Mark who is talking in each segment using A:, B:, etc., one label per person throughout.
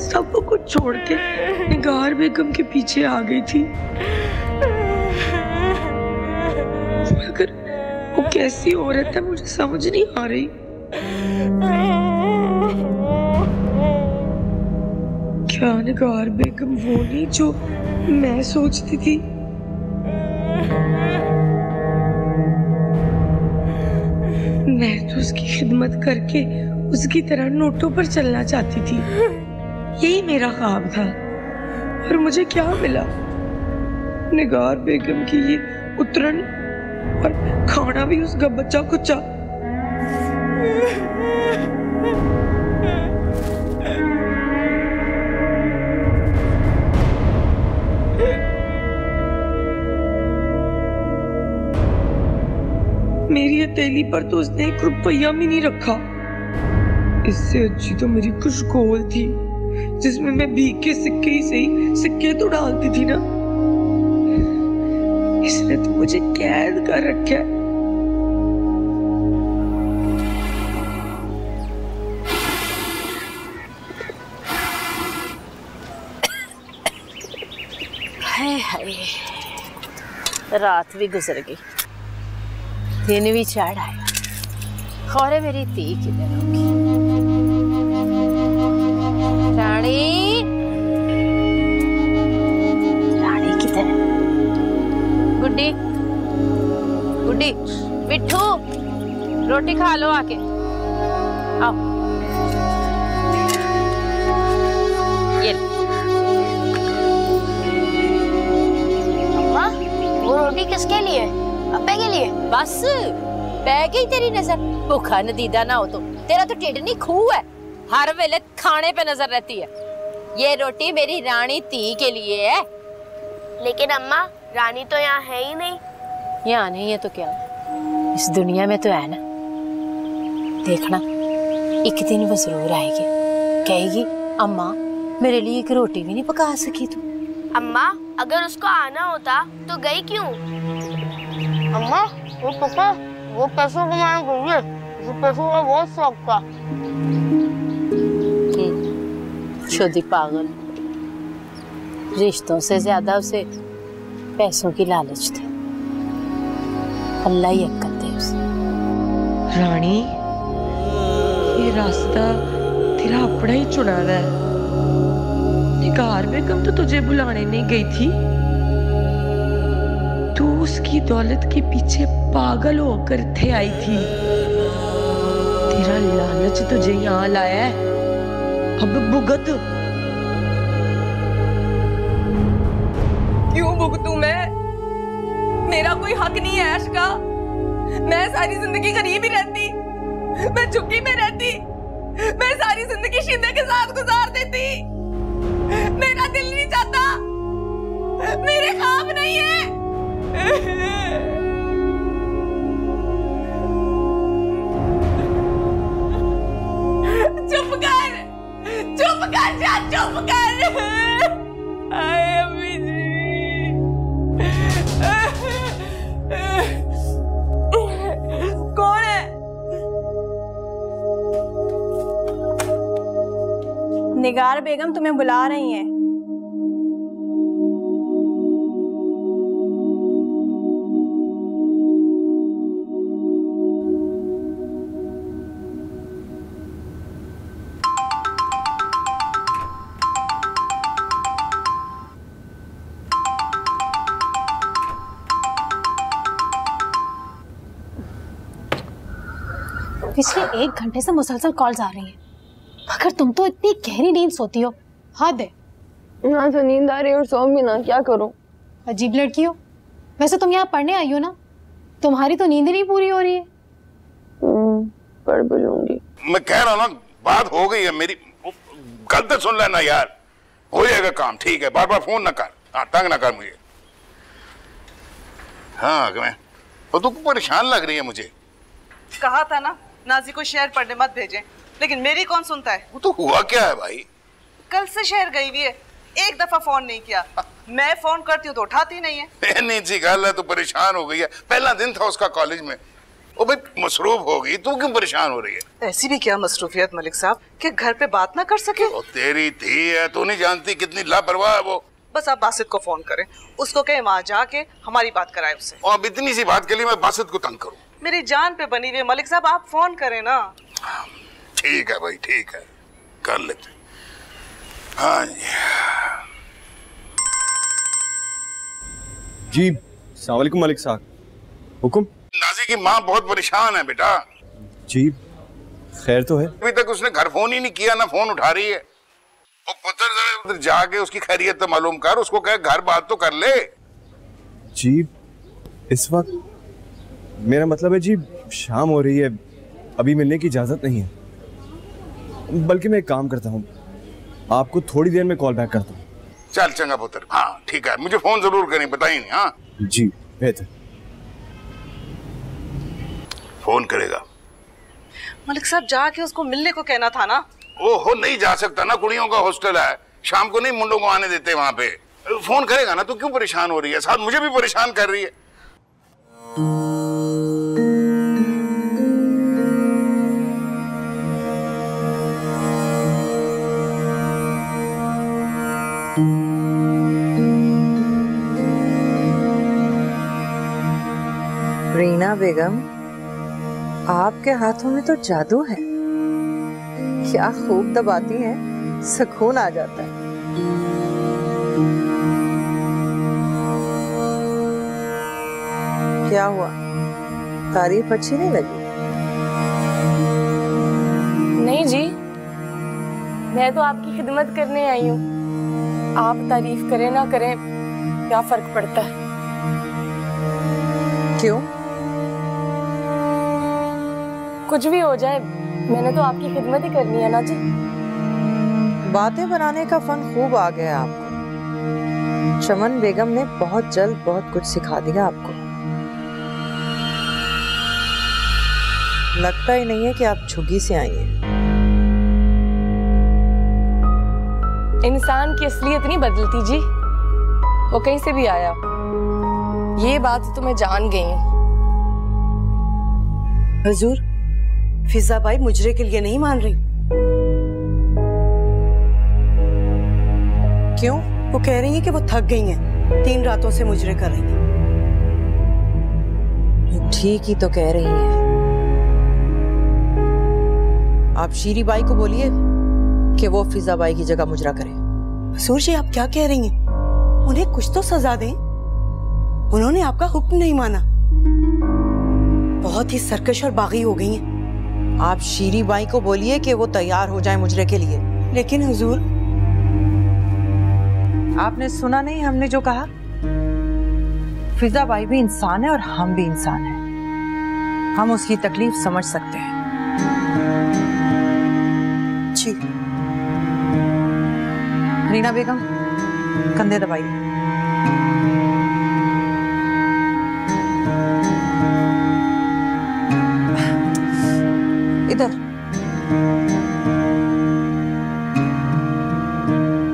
A: सब कुछ छोड़ के निगार बेगम के पीछे आ गई थी। मगर वो कैसी औरत है मुझे समझ नहीं आ रही। क्या निगार बेगम वो नहीं जो मैं सोचती थी? मैं तो उसकी खिदमत करके उसकी तरह नोटों पर चलना चाहती थी। यही मेरा ख्वाब था। और मुझे क्या मिला? निगार बेगम की ये उतरन और खाना भी उसका बच्चा कुच्चा। मेरी हथेली पर तो उसने 1 रुपया भी नहीं रखा। इससे अच्छी तो मेरी खुशगोल थी जिसमें मैं भीख के सिक्के ही सही सिक्के तो डालती थी ना। इसने तो मुझे कैद कर रखा है।
B: हाय हाय, रात भी गुजर गई, दिन भी चढ़ आया। खौरे मेरी धी किधर होगी? रानी, रानी किधर? गुड्डी, गुड्डी, मिठू, रोटी खा लो आके। आओ, ये
C: अम्मा, वो रोटी किसके लिए? अब्बे के लिए?
B: बस बह गई तेरी नजर। भूखा नदीदा ना हो तो तेरा तो ढिड नहीं खूह है, हर वेले खाने पे नजर रहती है। ये रोटी मेरी रानी धी के लिए है।
C: लेकिन अम्मा, रानी तो यहाँ है ही नहीं।
B: यहाँ नहीं है तो क्या, इस दुनिया में तो है ना। देखना एक दिन वो जरूर आएगी, कहेगी अम्मा मेरे लिए एक रोटी भी नहीं पका सकी तू।
C: अम्मा, अगर उसको आना होता तो गई क्यों? अम्मा, वो पता वो पैसों कमाने गई है, उसे पैसों का बहुत शौक था।
B: छोटी पागल, रिश्तों से ज्यादा उसे पैसों की लालच थी। अल्लाह ही अक्कल दे उसे।
A: रानी, ये रास्ता तेरा अपना ही चुना है। निगार बेगम तो तुझे बुलाने नहीं गई थी। तू उसकी दौलत के पीछे पागल होकर थे आई थी। तेरा लालच तुझे यहाँ लाया है, अब भुगत।
D: क्यों भुगतूं मैं? मेरा कोई हक नहीं है ऐश का। मैं सारी जिंदगी गरीब ही रहती, मैं झुग्गी में रहती, मैं सारी जिंदगी शिंदे के साथ गुजार देती। मेरा दिल नहीं चाहता, मेरे ख्वाब नहीं है। चुप कर, चुप कर जा, चुप कर। आए अम्मी जी, कौन है?
E: निगार बेगम तुम्हें बुला रही हैं।
F: पिछले 1 घंटे से मुसलसल कॉल्स आ रही हैं, मगर तुम तो इतनी गहरी नींद सोती हो, हद है।
G: यहाँ तो नींद आ रही है और सो भी ना, क्या करूं?
F: अजीब लड़की हो। वैसे तुम यहाँ पढ़ने आई हो ना, तुम्हारी तो नींद नहीं पूरी हो रही है।
G: पढ़ भी लूंगी।
H: मैं कह रहा हूँ ना, बात हो गई है मेरी, गलत सुन लेना यार, हो जाएगा काम, ठीक है? बार बार फोन ना कर, हाँ तंग ना कर मुझे। हाँ मैं तू परेशान लग रही है मुझे।
D: कहा था ना नाजी को शहर पढ़ने मत भेजें, लेकिन मेरी कौन सुनता है?
H: वो तो हुआ क्या है भाई?
D: कल से शहर गई हुई है, एक दफा फोन नहीं किया। मैं फोन करती हूँ तो उठाती नहीं है।
H: नहीं जी गल है, तो परेशान हो गई है। पहला दिन था उसका कॉलेज में, ओ भाई मसरूफ होगी, तू क्यों परेशान हो रही है?
I: ऐसी भी क्या मसरूफियत मलिक साहब कि घर पे बात ना कर सके?
H: ओ तेरी थी है, तू नहीं जानती कितनी लापरवाह है वो।
I: बस आप बासित को फोन करें, उसको कहें वहाँ जाके हमारी बात कराए उससे।
H: और अब इतनी सी बात के लिए मैं बासित को तंग करूं?
I: मेरी जान पे बनी हुई मलिक साहब, आप फोन करें ना।
H: ठीक है भाई, ठीक है, कर लेते। हाँ
J: जी, अस्सलाम वालेकुम मलिक साहब। हुकुम?
H: नाजी की माँ बहुत परेशान है बेटा।
J: जी, खैर तो है?
H: अभी तक उसने घर फोन ही नहीं किया, ना फोन उठा रही है। वो पुत्र जरा उधर जाके उसकी खैरियत तो मालूम कर, उसको कहे घर बात तो कर ले।
J: जी, इस वक्त मेरा मतलब है जी, शाम हो रही है, अभी मिलने की इजाजत नहीं है। बल्कि मैं एक काम करता हूँ, आपको थोड़ी देर में कॉल बैक करता हूँ।
H: चल चंगा पुत्र, हाँ ठीक है, मुझे फोन जरूर करें, बताइए नहीं। हाँ
J: जी, बेहतर।
H: फोन करेगा।
I: मलिक साहब जाके उसको मिलने को कहना था ना।
H: ओहो, नहीं जा सकता ना, कुड़ियों का हॉस्टल है, शाम को नहीं मुंडों को आने देते वहां पे। फोन करेगा ना, तू क्यों परेशान हो रही है? साथ मुझे भी परेशान कर रही है।
K: रीना बेगम, आपके हाथों में तो जादू है। क्या खूब दबाती हैं, सुकून आ जाता है। क्या हुआ, तारीफ अच्छी नहीं लगी?
C: नहीं जी, मैं तो आपकी खिदमत करने आई हूँ। आप तारीफ करें ना करें, क्या फर्क पड़ता है?
K: क्यों?
C: कुछ भी हो जाए, मैंने तो आपकी खिदमत ही करनी है ना जी।
K: बातें बनाने का फन खूब आ गया आपको। चमन बेगम ने बहुत जल्द बहुत कुछ सिखा दिया आपको। लगता ही नहीं है कि आप झुग्गी से आई हैं।
C: इंसान की असलियत नहीं बदलती जी, वो कहीं से भी आया। ये बात तो मैं जान गई हूँ।
I: हुजूर, फिजा भाई मुजरे के लिए नहीं मान रही। क्यों? वो कह रही है कि वो थक गई हैं, 3 रातों से मुजरे कर रही हैं।
K: ठीक ही तो कह रही हैं। आप शीरी बाई को बोलिए कि वो फिजा बाई की जगह मुजरा करे।
I: हुजूर जी, आप क्या कह रही हैं? उन्हें कुछ तो सजा दें। उन्होंने आपका हुक्म नहीं माना, बहुत ही सरकश और बागी हो गई हैं।
K: आप शीरी बाई को बोलिए कि वो तैयार हो जाए मुजरे के लिए।
I: लेकिन हुजूर,
K: आपने सुना नहीं हमने जो कहा? फिजा बाई भी इंसान है और हम भी इंसान हैं। हम उसकी तकलीफ समझ सकते हैं।
I: जी।
K: रीना बेगम, कंधे दबाइए। इधर।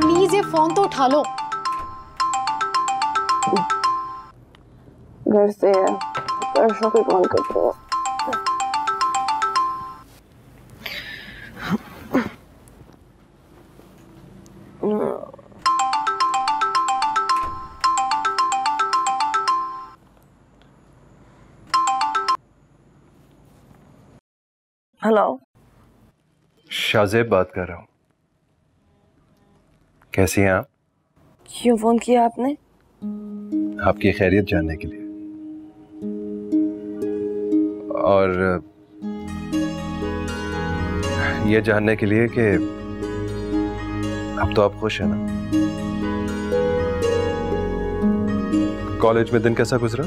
F: प्लीज ये फोन तो उठा लो।
G: घर से है, परसों को कॉल करते हो। हेलो,
L: शाहजेब बात कर रहा हूँ। कैसी हैं आप?
G: क्यों फोन किया आपने?
L: आपकी खैरियत जानने के लिए, और ये जानने के लिए कि अब तो आप खुश हैं ना? कॉलेज में दिन कैसा गुजरा?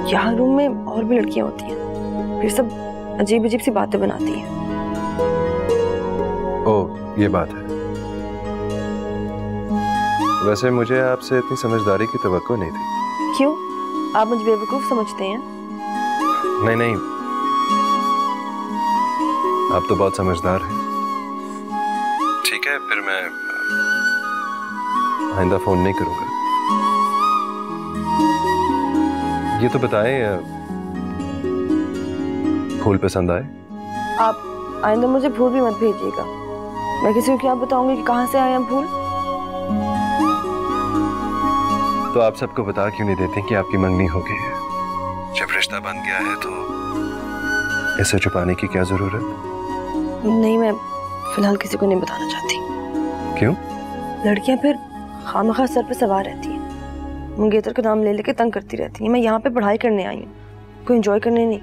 G: यहाँ रूम में और भी लड़कियां होती हैं, फिर सब अजीब अजीब सी बातें बनाती हैं।
L: ओह, ये बात है। वैसे मुझे आपसे इतनी समझदारी की तवक्को नहीं थी।
G: क्यों? आप मुझे बेवकूफ समझते हैं?
L: नहीं नहीं, आप तो बहुत समझदार हैं। ठीक है, फिर मैं आइंदा फोन नहीं करूंगा। ये तो बताएं, फूल पसंद आए?
G: आप आइंदा मुझे फूल भी मत भेजिएगा। मैं किसी को क्या बताऊंगी कि कहाँ से आए हैं फूल।
L: तो आप सबको बता क्यों नहीं देते कि आपकी मंगनी हो गई है? जब रिश्ता बन गया है तो इसे छुपाने की क्या जरूरत?
G: नहीं, मैं फिलहाल किसी को नहीं बताना चाहती।
L: क्यों?
G: लड़कियां फिर खामखा सर पे सवार रहती हैं, मंगेतर का नाम ले लेके तंग करती रहती हैं। मैं यहाँ पे पढ़ाई करने आई हूँ, कोई एंजॉय करने नहीं।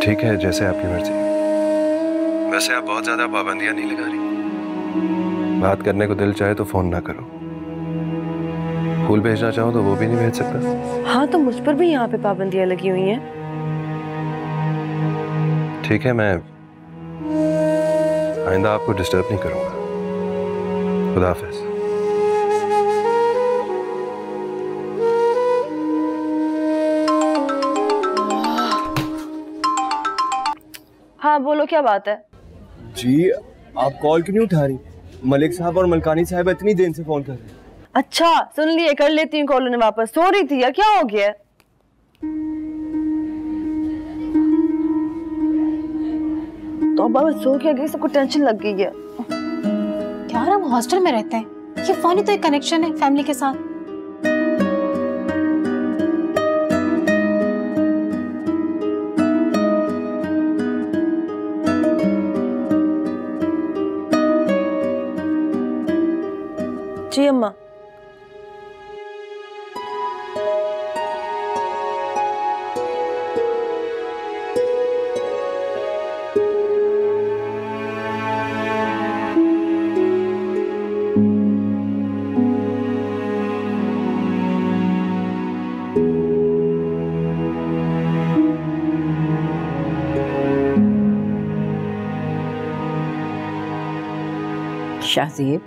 L: ठीक है, जैसे आपकी मर्जी। वैसे आप बहुत ज्यादा पाबंदियां नहीं लगा रही। बात करने को दिल चाहे तो फोन ना करो, फूल भेजना चाहो तो वो भी नहीं भेज सकता।
G: हाँ, तो मुझ पर भी यहाँ पे पाबंदियां लगी हुई हैं।
L: ठीक है, मैं आइंदा आपको डिस्टर्ब नहीं करूंगा। खुदा हाफिज।
G: हाँ बोलो, क्या बात है?
J: जी आप कॉल क्यों नहीं उठा रही? मलिक साहब और मलकानी साहब इतनी देर से फोन कर रहे हैं।
G: अच्छा सुन लिए, कर लेती हूँ कॉल। उन्हें वापस सो रही थी या क्या हो गया? तो बाबा सो क्या गई, सबको टेंशन लग गई है।
F: यार हम हॉस्टल में रहते हैं, ये फोन ही तो एक कनेक्शन है फैमिली के साथ।
G: जी अम्मा।
K: शाहज़ेब।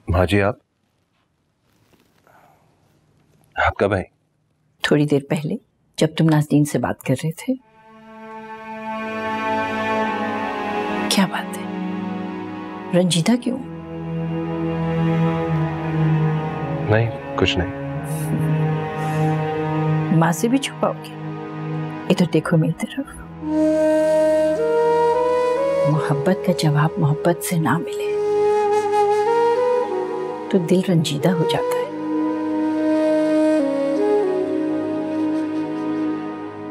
L: माँ जी, आप कब आई?
K: थोड़ी देर पहले, जब तुम नाज़नीन से बात कर रहे थे। क्या बात है, रंजीदा क्यों?
L: नहीं, कुछ नहीं।
K: माँ से भी छुपाओगे? इधर देखो मेरी तरफ। मोहब्बत का जवाब मोहब्बत से ना मिले तो दिल रंजीदा हो जाता है।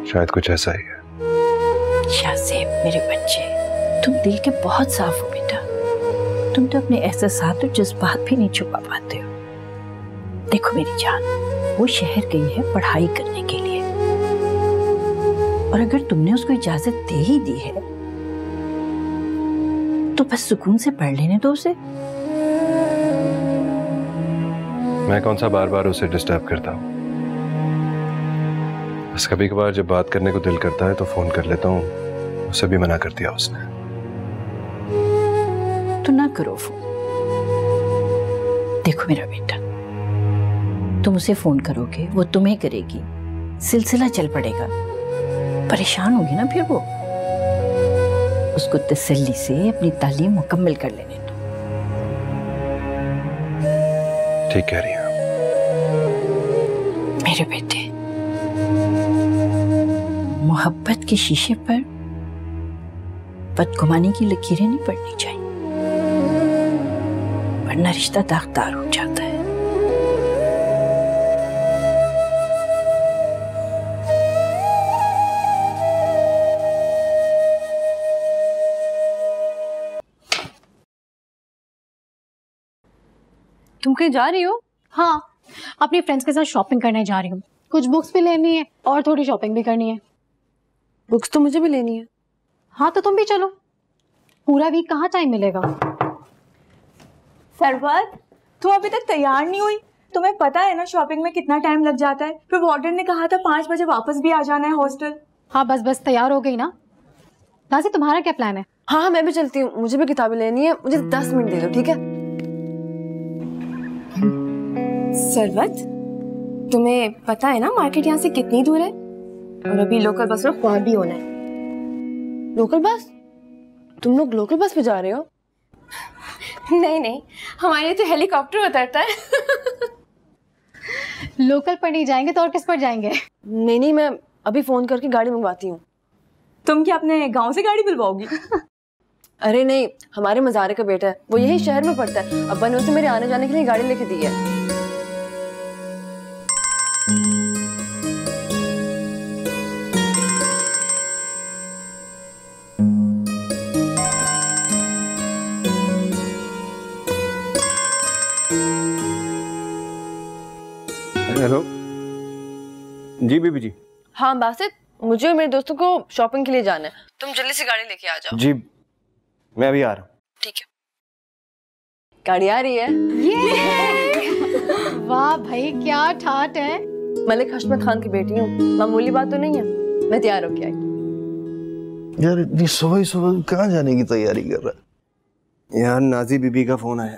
L: शायद कुछ ऐसा ही है।
K: शाहज़ेब मेरे बच्चे, तुम दिल के बहुत साफ हो बेटा। तुम तो अपने एहसासात और जज्बात भी नहीं छुपा पाते हो। देखो मेरी जान, वो शहर गई है पढ़ाई करने के लिए, और अगर तुमने उसको इजाजत दे ही दी है तो बस सुकून से पढ़ लेने दो उसे।
L: मैं कौन सा बार बार उसे डिस्टर्ब करता हूँ? बस कभी कभार जब बात करने को दिल करता है तो फोन कर लेता हूँ। उसे भी मना कर दिया उसने।
K: तो ना करो फोन। देखो मेरा बेटा, तुम उसे फोन करोगे, वो तुम्हें करेगी, सिलसिला चल पड़ेगा। परेशान होगी ना फिर वो। उसको तसल्ली से अपनी तालीम मुकम्मल कर लेने दो।
L: ठीक कह रही हैं
K: मेरे बेटे। मोहब्बत के शीशे पर बदगुमानी की लकीरें नहीं पड़नी चाहिए, वरना रिश्ता दागदार हो जाता है।
E: तुम कहीं जा रही हो?
F: हाँ, अपनी फ्रेंड्स के साथ शॉपिंग करने जा रही हूँ। कुछ बुक्स भी लेनी है और थोड़ी शॉपिंग भी करनी है।
G: बुक्स तो मुझे भी लेनी है।
F: हाँ तो तुम भी चलो, पूरा वीक कहाँ टाइम मिलेगा।
E: सरवर, तुम अभी तक तैयार नहीं हुई? तुम्हें पता है ना शॉपिंग में कितना टाइम लग जाता है। फिर वार्डन ने कहा था 5 बजे वापस भी आ जाना है हॉस्टल।
F: हाँ बस बस तैयार हो गई ना। नाज़ी तुम्हारा क्या प्लान है?
G: हाँ मैं भी चलती हूँ, मुझे भी किताबें लेनी है। मुझे 10 मिनट दे दो, ठीक है?
E: सरवत, तुम्हें पता है ना मार्केट यहाँ से कितनी दूर है? और अभी लोकल बस में पहुंच भी होना है।
G: Local bus? तुम लोग लोकल बस पे जा रहे हो?
D: नहीं नहीं, हमारे तो हेलीकॉप्टर उतरता है।
F: लोकल पर नहीं जाएंगे तो और किस पर जाएंगे?
G: नहीं नहीं, मैं अभी फोन करके गाड़ी मंगवाती हूँ।
E: तुम क्या अपने गांव से गाड़ी बुलवाओगी?
G: अरे नहीं, हमारे मज़ारे का बेटा है, वो यही शहर में पढ़ता है। अब्बा ने उसे मेरे आने जाने के लिए गाड़ी लेके दी है।
J: हेलो जी बीबी जी।
G: हाँ बासित, मुझे और मेरे दोस्तों को शॉपिंग के लिए जाना है, तुम जल्दी से गाड़ी लेके आ जाओ।
J: जी मैं अभी आ रहा हूँ।
G: ठीक है। गाड़ी आ रही है।
F: ये वाह भाई, क्या ठाट है।
G: मलिक हशमत खान की बेटी हूँ, मामूली बात तो नहीं है। मैं तैयार होके आई।
L: यार इतनी सुबह सुबह कहाँ जाने की तैयारी कर रहा है?
J: यार नाजी बीबी का फोन आया,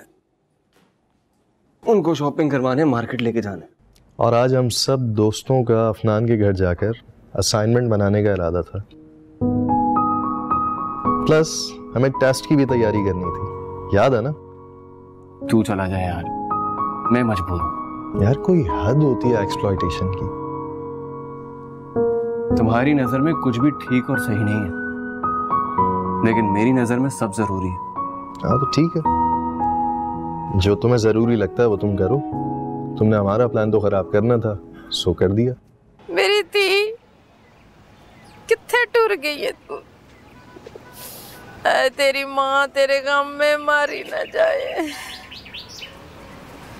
J: उनको शॉपिंग करवाने मार्केट लेके जाने।
L: और आज हम सब दोस्तों का अफनान के घर जाकर असाइनमेंट बनाने का इरादा था, प्लस हमें टेस्ट की भी तैयारी करनी थी, याद है ना?
M: तू चला जाए यार, मैं मजबूर हूँ।
L: यार कोई हद होती है एक्सप्लॉयटेशन की।
M: तुम्हारी नजर में कुछ भी ठीक और सही नहीं है, लेकिन मेरी नजर में सब जरूरी है।
L: हाँ तो ठीक है, जो तुम्हें जरूरी लगता है वो तुम करो। तुमने हमारा प्लान तो खराब करना था, सो कर दिया।
D: मेरी धी कितने टूर गई है तू। तेरी माँ तेरे गम में मारी न जाए,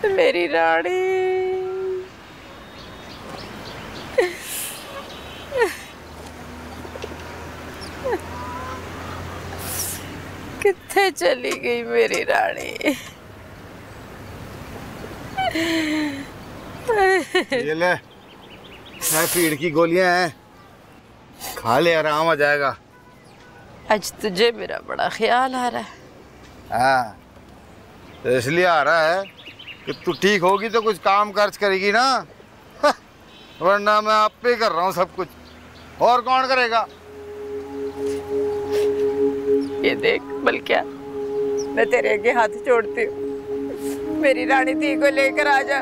D: मेरी रानी। कितने चली गई मेरी रानी।
H: ये ले, टाइफाइड की गोलियां हैं, खा ले, आराम आ जाएगा।
D: आज तुझे मेरा बड़ा ख्याल आ रहा है।
H: हाँ, तो इसलिए आ रहा है कि तू ठीक होगी तो कुछ काम खर्च करेगी ना, वरना मैं आप पे कर रहा हूँ सब कुछ, और कौन करेगा?
D: ये देख बल्कि मैं तेरे आगे हाथ जोड़ती हूँ, मेरी रानी धी को लेकर आ जा,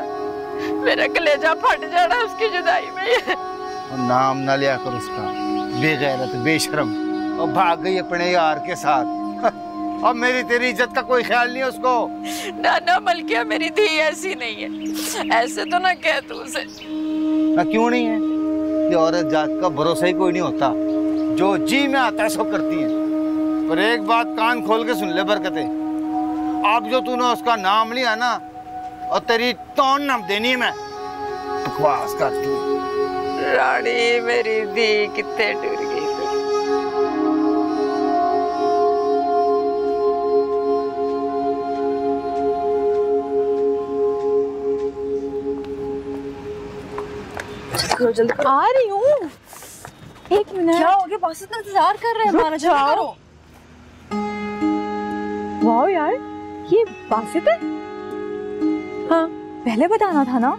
D: मेरा कलेजा फट जाना उसकी जुदाई में।
H: नाम ना लिया कर उसका, बेगैरत बेशरम, और भाग गई अपने यार के साथ। अब मेरी तेरी इज्जत का कोई ख्याल नहीं है उसको।
D: ना ना बल्कि मेरी धी ऐसी नहीं है, ऐसे तो ना कह तू उसे।
H: ना क्यों नहीं है? ये औरत जात का भरोसा ही कोई नहीं होता, जो जी में आता है सो करती है। पर एक बात कान खोल के सुन ले बरकते, अब जो तूने उसका नाम लिया ना, और तेरी तौन नाम देनी मैं, बकवास करती है।
D: रानी मेरी धी कितने टूट गई।
E: जल्दी आ रही हूँ। एक मिनट। क्या हो गया? बॉस इतना इंतजार कर रहे हैं हमारा, जल्दी करो। वाह यार, ये बासित है? हाँ, पहले बताना था ना।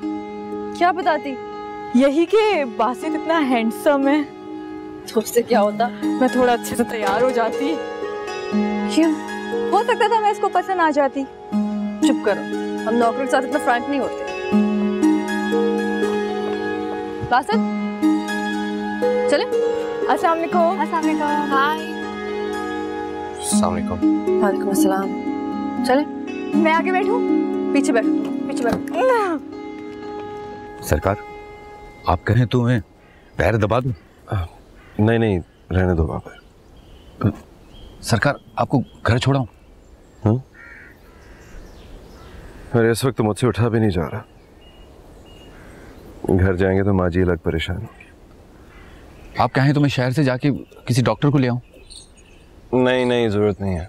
G: क्या बताती?
E: यही कि बासित इतना हैंडसम है।
G: तो उससे क्या होता?
E: मैं थोड़ा अच्छे से तैयार हो जाती। क्यों? हो सकता था मैं इसको पसंद आ जाती।
G: चुप करो, हम नौकरों के साथ इतना फ्रैंक नहीं होते। बासित, चले?
E: अस्सलाम वालेकुम। अस्सलाम वालेकुम।
D: हाय।
L: अस्सलाम वालेकुम।
G: वालेकुम अस्सलाम। चले?
E: मैं आगे बैठूं?
G: पीछे बैठो, पीछे बैठो।
M: सरकार, आप कहें तो मैं पैर दबा दूं?
L: नहीं नहीं, रहने दो बाबा।
M: सरकार, आपको घर छोड़ाऊं?
L: अरे इस वक्त तो मुझसे उठा भी नहीं जा रहा। घर जाएंगे तो माँ जी अलग परेशान होगी।
M: आप कहें तो मैं शहर से जाके किसी डॉक्टर को ले आऊं?
L: नहीं नहीं, जरूरत नहीं है।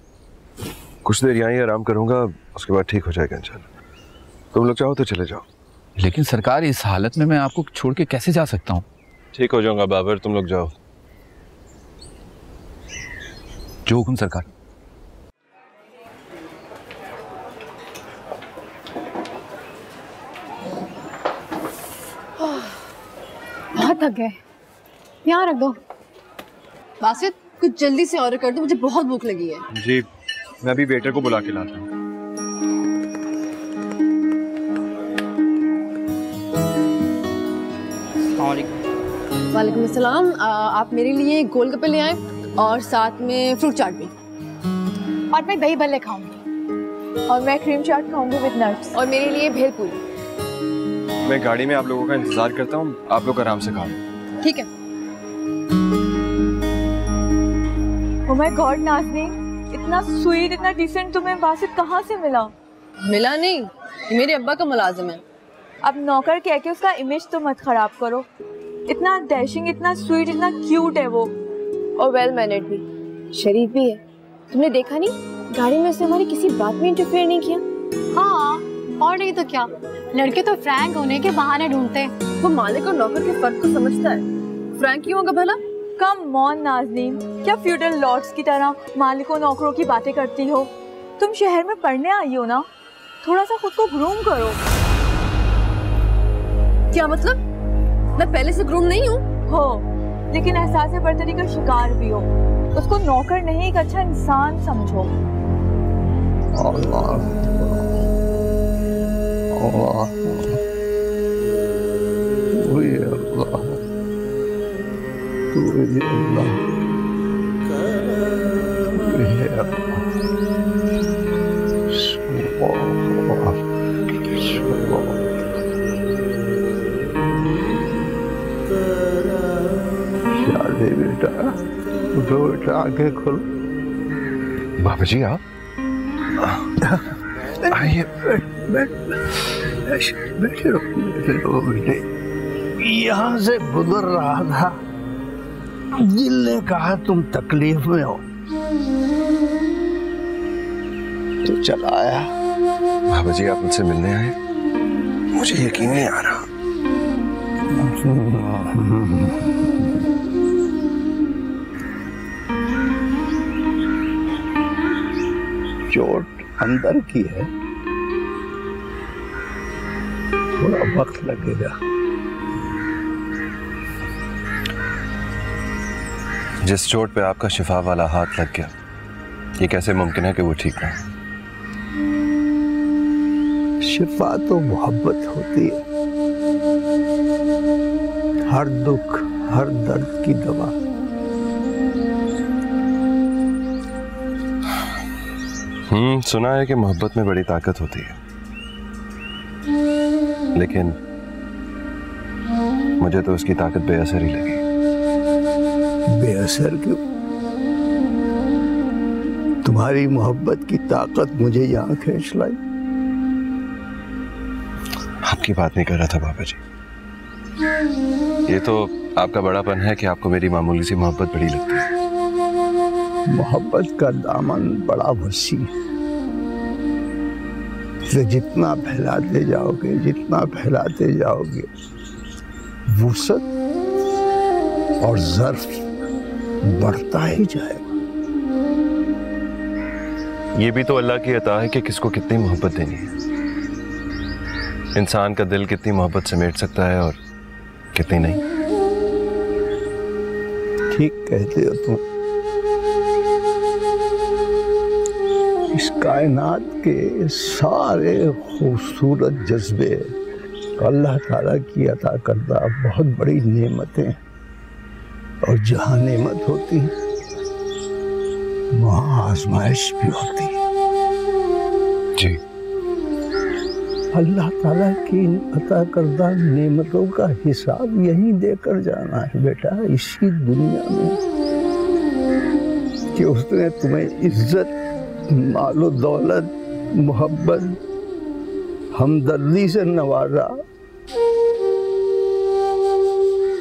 L: कुछ देर यहीं आराम करूंगा, उसके बाद ठीक हो जाएगा इंशाल्लाह। तुम लोग चाहो तो चले जाओ।
M: लेकिन सरकार, इस हालत में मैं आपको छोड़ के कैसे जा सकता हूँ?
L: ठीक हो जाऊंगा बाबर, तुम लोग जाओ।
M: जो हुक्म सरकार।
F: बहुत थक गए, यहाँ रख दो।
G: बासित, कुछ जल्दी से ऑर्डर कर दो, मुझे बहुत भूख लगी है।
J: जी मैं अभी वेटर को बुला के लाता हूँ।
N: वालेकुम अस्सलाम। आप मेरे लिए गोलगप्पे ले आए और साथ में फ्रूट चाट भी।
F: और मैं दही भल्ले खाऊंगी।
E: और मैं क्रीम चाट खाऊंगी विद नट्स।
N: और मेरे लिए भेलपूरी।
J: मैं गाड़ी में आप लोगों का इंतजार करता हूँ, आप लोग आराम से खाओ।
N: ठीक है।
E: ओह माय गॉड नाज़नीन, इतना स्वीट, इतना डिसेंट तुम्हें बासित कहाँ से मिला?
N: मिला नहीं, मेरे अब्बा का मुलाजिम है।
E: अब नौकर कह के उसका इमेज तो मत खराब करो। इतना डैशिंग, इतना स्वीट, इतना क्यूट है वो।
N: और वेल मैनर्ड भी, शरीफ भी है। तुमने देखा नहीं, गाड़ी में से हमारी किसी बात में इंटरफेयर नहीं किया।
F: हाँ, और नहीं तो क्या, लड़के तो फ्रैंक होने के बहाने ढूंढते हैं।
N: वो मालिक और नौकर के फर्क को समझता है। फ्रैंक क्यों होगा भला?
E: कम ऑन नाज़नीन, क्या फ्यूडल लॉर्ड्स की तरह मालिकों नौकरों की बातें करती हो? तुम शहर में पढ़ने आई हो ना, थोड़ा सा खुद को ग्रूम करो।
N: क्या मतलब? मैं पहले से ग्रूम नहीं हूँ?
E: हो, लेकिन एहसास बर्तरी का शिकार भी हो। उसको नौकर नहीं, एक अच्छा इंसान समझो।
O: अल्लाह अल्लाह बेटा आगे खोलो।
L: बाबा जी आप आइए,
O: बैठे रहो बेटे। यहाँ से गुजर रहा था, दिल ने कहा तुम तकलीफ में हो तो चला आया।
L: बाबा जी आप मुझसे मिलने आए? मुझे यकीन नहीं आ रहा।
O: चोट अंदर की है, थोड़ा वक्त लगेगा।
L: जिस चोट पे आपका शिफा वाला हाथ लग गया, ये कैसे मुमकिन है कि वो ठीक रहे?
O: शिफा तो मोहब्बत होती है, हर दुख हर दर्द की दवा।
L: सुना है कि मोहब्बत में बड़ी ताकत होती है, लेकिन मुझे तो उसकी ताकत बेअसर ही लगी।
O: बेअसर क्यों? तुम्हारी मोहब्बत की ताकत मुझे यहाँ खींच लाई।
L: आपकी बात नहीं कर रहा था बाबा जी। ये तो आपका बड़ापन है कि आपको मेरी मामूली सी मोहब्बत बड़ी लगती है।
O: मोहब्बत का दामन बड़ा वसी है, इसे जितना फैलाते जाओगे, जितना फैलाते जाओगे, वुसअत और ज़र्फ बढ़ता ही जाएगा।
L: ये भी तो अल्लाह की अता है कि किसको कितनी मोहब्बत देनी है। इंसान का दिल कितनी मोहब्बत समेट सकता है और कितनी नहीं।
O: ठीक कहते हो तुम। इस कायनात के सारे खूबसूरत जज्बे अल्लाह ताला की अता करदा बहुत बड़ी नेमतें, और जहाँ नेमत होती है वहाँ आजमाइश भी होती है।
L: जी,
O: अल्लाह ताला की अता करदा नेमतों का हिसाब यही देकर जाना है बेटा, इसी दुनिया में, कि उसने तुम्हें इज्जत, मालो दौलत, मोहब्बत, हमदर्दी से नवाजा,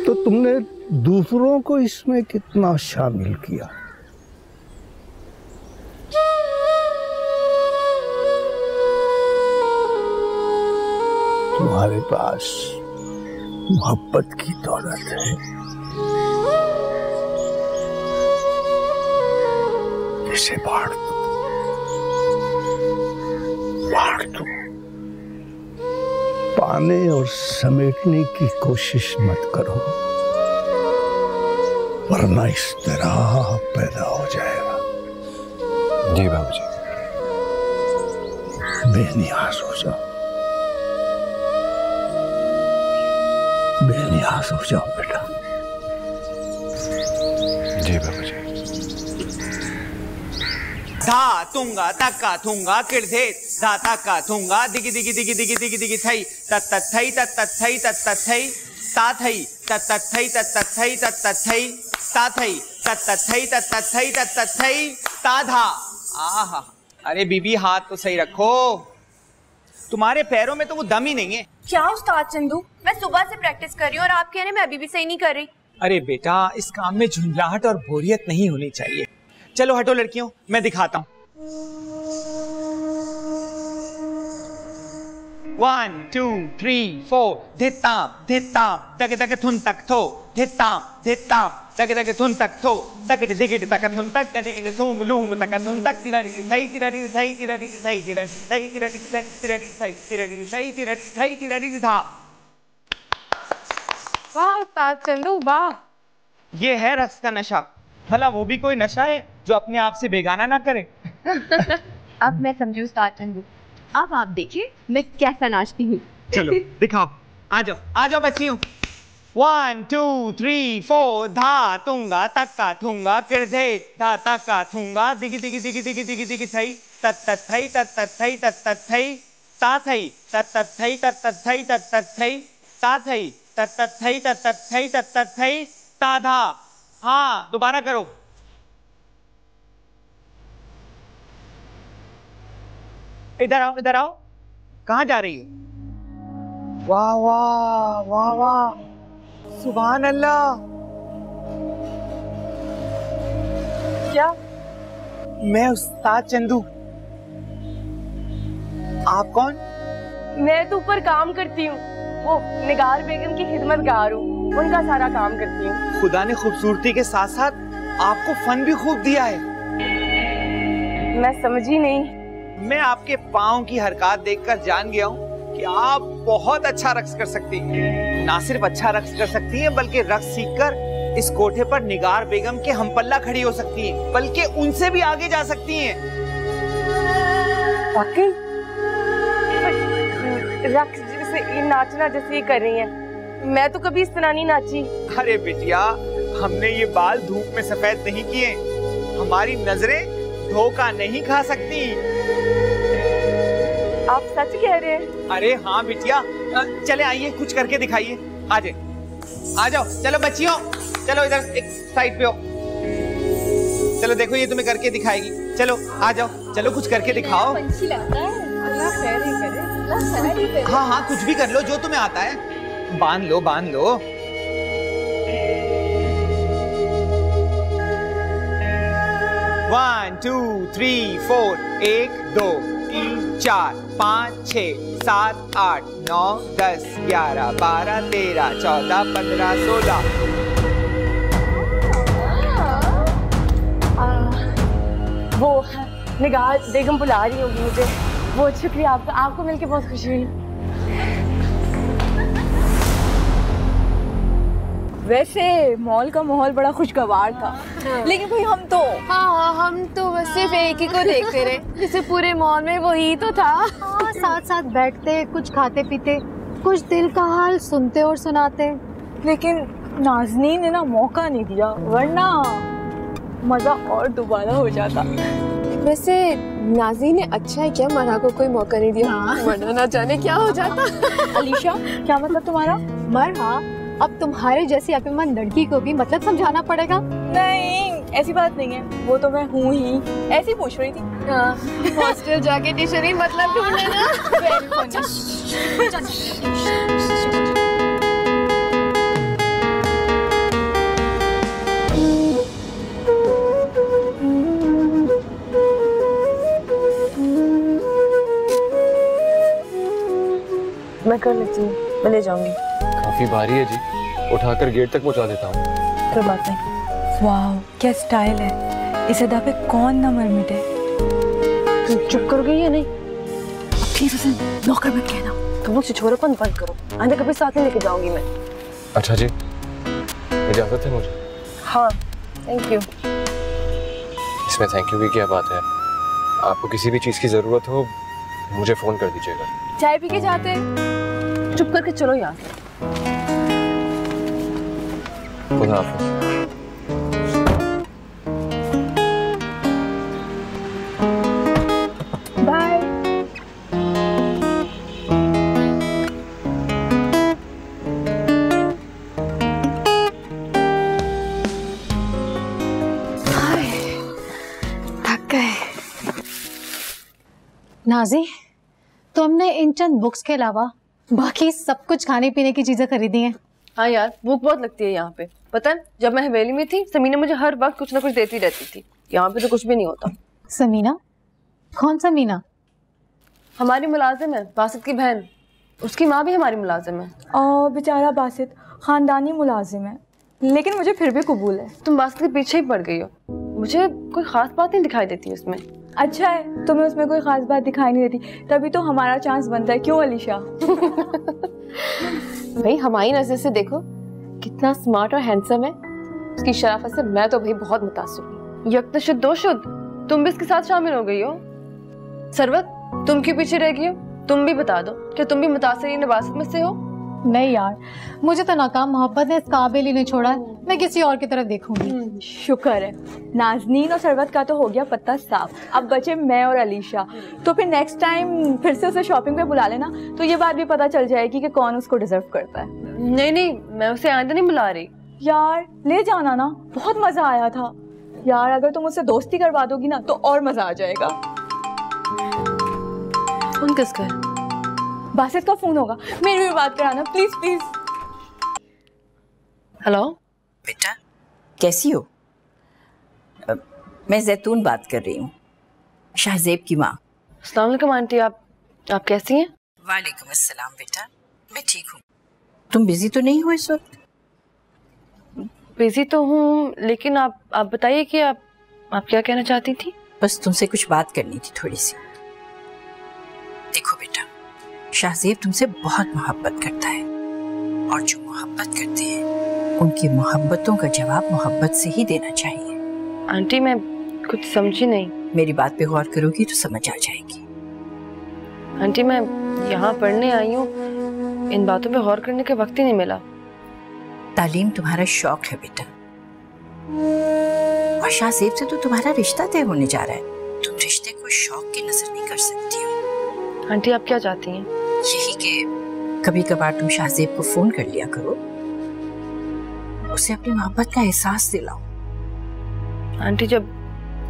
O: तो तुमने दूसरों को इसमें कितना शामिल किया। तुम्हारे पास मोहब्बत की दौलत है, इसे बांट दो, बांट दो। पाने और समेटने की कोशिश मत करो, वरना इस्तिराह पैदा हो जाएगा।
L: जी बाबूजी।
O: बेनियाज हो जाओ, बेनियाज हो जाओ बेटा।
L: जी बाबा जी।
P: धा तुंगा तक्का थुंगा किड़धे धा तक्का थुंगा दिगी दिगी दिगी दिगी दिगी दिगी थई तत थई तत थई तत थई ता थई तत थई तत थई तत थई ता थई तत थई तत थई तत थई ता धा। आहा, अरे बीबी हाथ तो सही रखो, तुम्हारे पैरों में तो वो दम ही नहीं है।
N: क्या उस्ताद चंदू, मैं सुबह से प्रैक्टिस कर रही हूँ और आप कह रहे हैं मैं अभी भी सही नहीं कर रही।
P: अरे बेटा, इस काम में झुंझलाहट और बोरियत नहीं होनी चाहिए। चलो हटो लड़कियों, मैं दिखाता हूँ। 1 2 3 4 धिता धिता तक तक थुन तक थो धिता धिता तक तक थुन तक थो तक दिगिट तक थुन तक तक लूम लूम तक थुन तक तिरारी सही तिरारी सही तिरारी सही तिरारी सही तिरारी तिरारी सही तिरारी सही तिरारी सही तिरारी धा।
N: वाह उस्ताद चंदू वाह।
P: ये है रक्स का नशा। भला वो भी कोई नशा है जो अपने आप से बेगाना ना करे।
N: अब मैं समझी उस्ताद चंदू। अब आप देखिए मैं कैसा नाचती हूँ।
P: चलो दिखाओ, आ जाओ बच्चियों। 1 2 3 4 धा तुंगा तक्का थुंगा किड़धे धा तक्का थुंगा दिगी दिगी दिगी दिगी दिगी दिगी थई तत थई तत थई तत थई ता थई तत थई तत थई तत थई ता थई तत थई तत थई तत थई ता धा। हाँ, दोबारा करो। इधर आओ, इधर आओ। कहाँ जा रही है? वाह वाह वाह वाह, सुभान अल्लाह।
A: क्या?
P: मैं उस्ताद चंदू। आप कौन?
A: मैं तो ऊपर काम करती हूँ, वो निगार बेगम की खिदमतगार हूँ, उनका सारा काम करती हूँ।
P: खुदा ने खूबसूरती के साथ साथ आपको फन भी खूब दिया है।
A: मैं समझी नहीं।
P: मैं आपके पाँव की हरकत देखकर जान गया हूँ कि आप बहुत अच्छा रक्स कर सकती हैं। ना सिर्फ अच्छा रक्स कर सकती हैं, बल्कि रक्स सीखकर इस कोठे पर निगार बेगम के हमपल्ला खड़ी हो सकती हैं, बल्कि उनसे भी आगे जा सकती हैं।
A: वाकई रक्स जैसे नाचना जैसे ये कर रही हैं, मैं तो कभी इस तरह नहीं नाची।
P: अरे बिटिया, हमने ये बाल धूप में सफेद नहीं किए। हमारी नजरें धोखा नहीं खा सकती।
A: आप सच कह रहे हैं?
P: अरे हाँ बिटिया, चले आइए कुछ करके दिखाइए। आ जाओ, चलो बच्चियों, चलो इधर एक साइड पे हो। चलो देखो, ये तुम्हें करके दिखाएगी। चलो आ जाओ, चलो कुछ करके दिखाओ।
N: अल्लाह खैर ही करे, अल्लाह खैर ही करे।
P: हाँ हाँ, कुछ भी कर लो जो तुम्हें आता है। बांध लो, बांध लो। 1 2 3 4 1 2 3 4 5 6 7 8 9 10 11 12 13 14 15 16।
A: वो निगार बेगम बुला रही होगी मुझे। बहुत शुक्रिया आपका, आपको मिलके बहुत खुशी हुई।
E: वैसे मॉल का माहौल बड़ा खुशगवार था, लेकिन भाई हम तो
N: हम तो बस सिर्फ एक ही को देखते रहे, जिसे पूरे मॉल में वही तो था।
F: हाँ, साथ साथ बैठते, कुछ खाते पीते, कुछ दिल का हाल सुनते और सुनाते।
E: लेकिन नाज़नीन ने ना मौका नहीं दिया, वरना मजा और दोबारा हो जाता।
N: वैसे नाज़नीन ने अच्छा है क्या मरा को कोई मौका नहीं दिया, वरना ना जाने क्या हो जाता।
E: अलीशा, क्या मतलब तुम्हारा?
F: मरहा, अब तुम्हारे जैसी अकलमंद लड़की को भी मतलब समझाना पड़ेगा।
E: नहीं, ऐसी बात नहीं है, वो तो मैं हूँ ही, ऐसी पूछ रही थी।
N: हॉस्टल जाके डिक्शनरी मतलब ढूंढ लेना।
G: मैं कर लेती हूँ, मैं ले जाऊंगी।
L: काफी भारी है जी, उठाकर गेट तक पहुंचा देता हूँ।
G: कोई बात नहीं।
E: वाह, क्या स्टाइल है, इस अदा पे कौन ना मर मिटे।
G: तुम चुप करोगे या नहीं?
E: प्लीज उसे नौकर मत कहना।
G: तुम लोग छिछोरेपन बंद करो, आंधे कभी साथ नहीं लेके जाऊंगी मैं।
L: अच्छा जी, इजाजत है मुझे?
G: हाँ, थैंक यू।
L: इसमें थैंक यू की क्या बात है? आपको किसी भी चीज की जरूरत हो मुझे फोन कर दीजिएगा।
E: चाय पी के जाते हैं।
G: चुप करके चलो यहाँ से।
L: खुदा हाफिज।
F: नाजी, तो हमने इन चंद बुक्स के अलावा बाकी सब कुछ खाने पीने की चीजें खरीदी हैं।
G: हाँ यार, भूख बहुत लगती है यहाँ पे। पता है, जब मैं हवेली में थी समीना मुझे हर वक्त कुछ ना कुछ देती रहती थी। यहाँ पे तो कुछ भी नहीं होता।
F: समीना? कौन समीना?
G: हमारी मुलाजिम है, बासित की बहन। उसकी माँ भी हमारी मुलाजिम है।
E: और बेचारा बासित खानदानी मुलाजिम है, लेकिन मुझे फिर भी कबूल है।
G: तुम बासित के पीछे ही पड़ गई हो। मुझे कोई खास बात नहीं दिखाई देती उसमें।
E: अच्छा है, तुम्हें उसमें कोई खास बात दिखाई नहीं देती, तभी तो हमारा चांस बनता है, क्यों अलीशा?
N: भाई हमारी नजर से देखो कितना स्मार्ट और हैंडसम है। उसकी शराफत से मैं तो भाई बहुत मुतासिर हूँ।
G: यक्तशुद्ध दो शुद्ध, तुम भी इसके साथ शामिल हो गई हो। सरवत, तुम क्यों पीछे रह गई हो? तुम भी बता दो, क्या तुम भी मुतासिरीन बासित में से हो?
F: नहीं यार, मुझे तो नाकाम मोहब्बत ने इस काबिल ही नहीं छोड़ा है। मैं किसी और की तरफ देखूंगी।
E: शुक्र है, नाजनीन और सरवत का तो हो गया पत्ता साफ। अब बचे मैं और अलीशा। तो फिर नेक्स्ट टाइम फिर से उसे शॉपिंग पे बुला लेना, तो ये बात भी पता चल जाएगी कि कौन उसको डिजर्व करता है।
G: नहीं नहीं, मैं उसे आइंदा नहीं बुला रही।
E: यार ले जाना ना, बहुत मजा आया था। यार अगर तुम उससे दोस्ती करवा दोगी ना तो और मजा आ जाएगा।
G: फोन किसका है?
E: बासित का फोन होगा, मेरी भी बात कराना प्लीज प्लीज।
G: हेलो
K: बेटा, कैसी हो? मैं जैतून बात कर रही हूँ, शाहजेब की माँ।
G: अस्सलाम वालेकुम आंटी, आप कैसी हैं?
K: वालेकुम अस्सलाम बेटा, मैं ठीक हूँ। तुम बिजी तो नहीं हो इस वक्त?
G: बिजी तो हूँ, लेकिन आप बताइए कि आप क्या कहना चाहती थी?
K: बस तुमसे कुछ बात करनी थी थोड़ी सी। देखो बेटा, शाहजेब तुमसे बहुत मोहब्बत करता है, और जो मोहब्बत करते हैं उनकी मोहब्बतों का जवाब मोहब्बत से ही देना चाहिए।
G: आंटी मैं कुछ समझी नहीं।
K: मेरी बात पे गौर करोगी तो समझ आ जाएगी।
G: आंटी मैं यहाँ पढ़ने आई हूँ, इन बातों पे गौर करने का वक्त ही नहीं मिला।
K: तालीम तुम्हारा शौक है बेटा, और शाहजेब से तो तुम्हारा रिश्ता तय होने जा रहा है। तुम रिश्ते को शौक की नजर नहीं कर सकती हो।
G: आंटी आप क्या चाहती हैं?
K: यही कि कभी कभार तुम शाहजेब को फोन कर लिया करो, उसे अपनी मोहब्बत का एहसास दिलाओ।
G: आंटी जब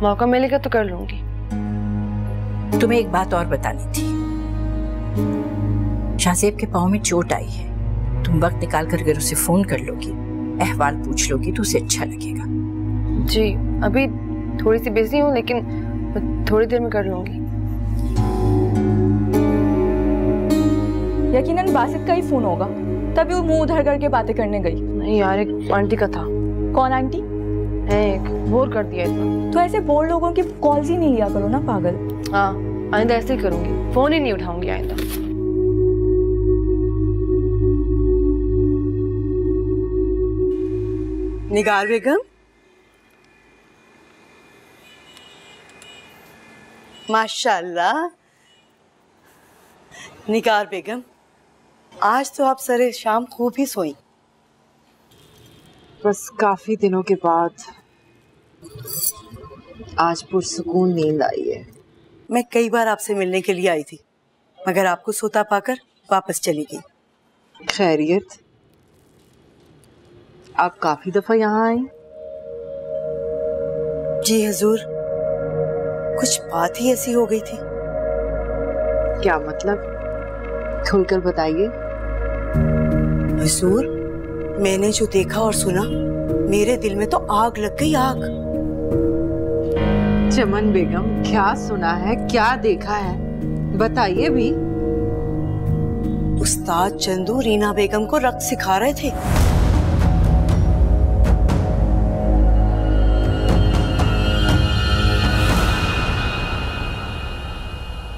G: मौका मिलेगा तो कर लूंगी।
K: तुम्हें एक बात और बतानी थी। शाहजेब के पाँव में चोट आई है, तुम वक्त निकाल कर अगर उसे फोन कर लोगी, अहवाल पूछ लोगी तो उसे अच्छा लगेगा।
G: जी अभी थोड़ी सी बिजी हूँ, लेकिन थोड़ी देर में कर लूंगी।
E: यकीनन बासित का ही फोन होगा, तभी वो मुंह उधर करके बातें करने गई।
G: नहीं यार, एक आंटी का था।
E: कौन आंटी?
G: एक बोर कर दिया इतना।
E: तो ऐसे बोर लोगों की कॉल्स ही नहीं लिया करो ना पागल।
G: हाँ आइंदा ऐसे ही करूंगी, फोन ही नहीं उठाऊंगी आइंदा।
I: निगार बेगम, माशाल्लाह। निगार बेगम, आज तो आप सरे शाम खूब ही सोई।
Q: बस काफी दिनों के बाद आज पुरसुकून नींद आई है।
I: मैं कई बार आपसे मिलने के लिए आई थी, मगर आपको सोता पाकर वापस चली गई।
Q: खैरियत? आप काफी दफा यहाँ आई?
I: जी हुजूर, कुछ बात ही ऐसी हो गई थी।
Q: क्या मतलब? खुलकर बताइए।
I: हुजूर, मैंने जो देखा और सुना, मेरे दिल में तो आग लग गई, आग।
Q: चमन बेगम, क्या सुना है, क्या देखा है, बताइए भी।
I: उस्ताद चंदू रीना बेगम को रक्स सिखा रहे थे।